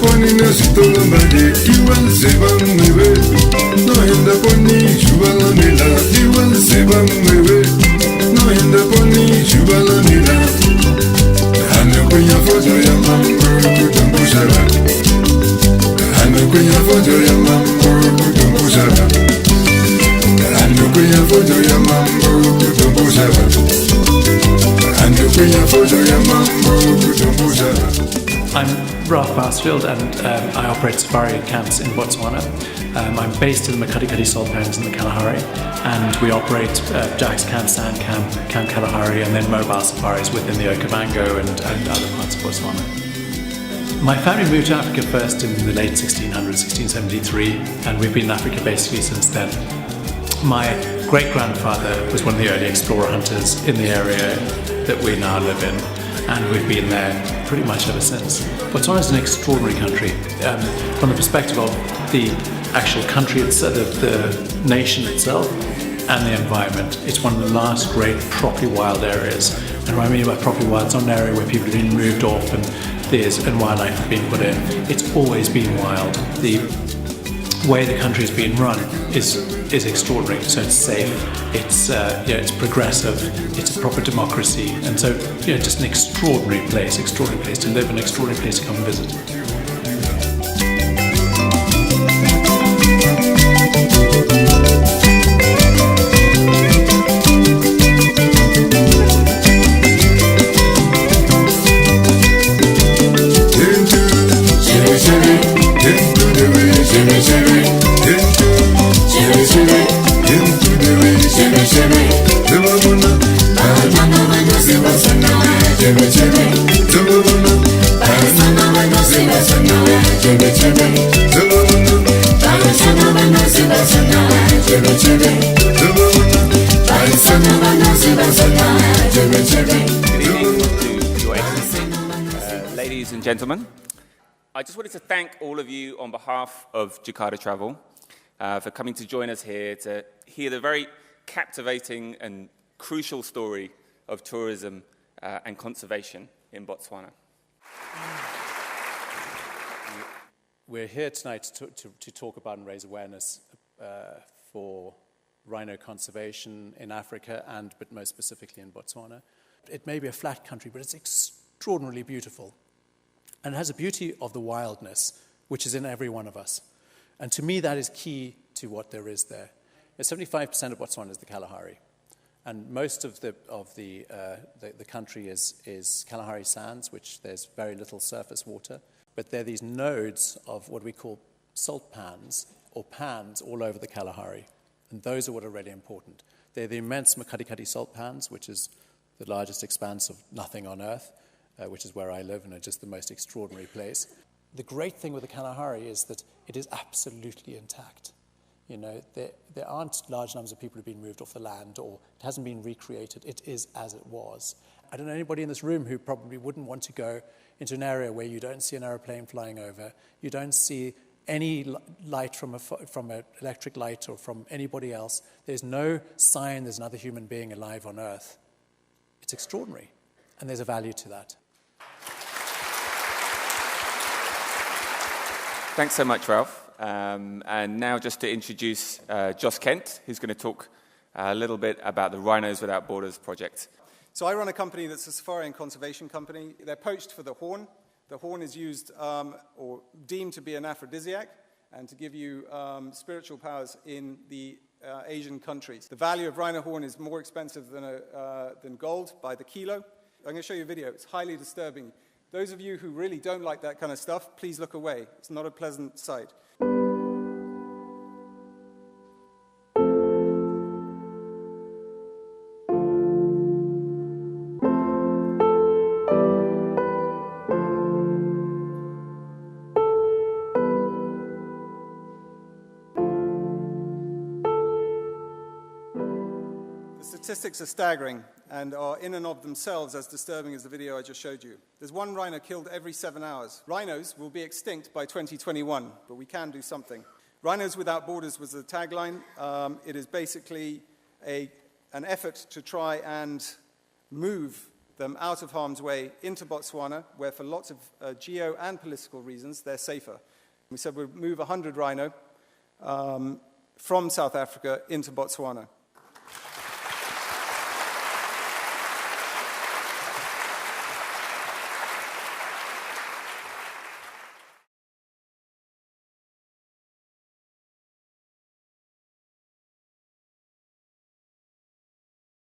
poni no sitolambade, kiwal seba mwebe. No henda poni shubala mila, kiwal seba mwebe. No henda poni shubala mila. Hano kunya foto ya mambo kutumbushara. Hano kunya foto ya mambo kutumbushara. Hano kunya foto ya mambo kutumbushara. Hano kunya foto ya mambo kutumbushara. I'm Ralph Bousfield and I operate safari camps in Botswana. I'm based in the Makgadikgadi Pans in the Kalahari, and we operate Jack's Camp, Sand Camp, Camp Kalahari, and then mobile safaris within the Okavango and other parts of Botswana. My family moved to Africa first in the late 1600s, 1673, and we've been in Africa basically since then. My great-grandfather was one of the early explorer hunters in the area that we now live in, and we've been there pretty much ever since. Botswana is an extraordinary country from the perspective of the actual country itself, the nation itself, and the environment. It's one of the last great properly wild areas. And what I mean by properly wild, it's not an area where people have been moved off and wildlife has been put in. It's always been wild. The way the country is being run is extraordinary. So it's safe, it's progressive, it's a proper democracy, and so just an extraordinary place to live, an extraordinary place to come and visit. Ladies and gentlemen, I just wanted to thank all of you on behalf of Jacada Travel for coming to join us here to hear the very captivating and crucial story of tourism and conservation in Botswana. We're here tonight to talk about and raise awareness for rhino conservation in Africa but most specifically in Botswana. It may be a flat country, but it's extraordinarily beautiful. And it has a beauty of the wildness, which is in every one of us. And to me, that is key to what there is there. 75% of Botswana is the Kalahari. And most of the country is Kalahari sands, which there's very little surface water. But there are these nodes of what we call salt pans, or pans, all over the Kalahari. And those are what are really important. They're the immense Makgadikgadi salt pans, which is the largest expanse of nothing on Earth, which is where I live, and it's just the most extraordinary place. The great thing with the Kalahari is that it is absolutely intact. There aren't large numbers of people who've been moved off the land, or it hasn't been recreated. It is as it was. I don't know anybody in this room who probably wouldn't want to go into an area where you don't see an aeroplane flying over, you don't see any light from an electric light or from anybody else. There's no sign there's another human being alive on Earth. It's extraordinary, and there's a value to that. Thanks so much, Ralph. And now just to introduce Joss Kent, who's going to talk a little bit about the Rhinos Without Borders project. So I run a company that's a safari and conservation company. They're poached for the horn. The horn is used or deemed to be an aphrodisiac and to give you spiritual powers in the Asian countries. The value of rhino horn is more expensive than gold by the kilo. I'm going to show you a video. It's highly disturbing. Those of you who really don't like that kind of stuff, please look away. It's not a pleasant sight. Statistics are staggering and are in and of themselves as disturbing as the video I just showed you. There's one rhino killed every 7 hours. Rhinos will be extinct by 2021, but we can do something. Rhinos Without Borders was the tagline. It is basically an effort to try and move them out of harm's way into Botswana, where for lots of geo and political reasons, they're safer. We said we'd move 100 rhino from South Africa into Botswana.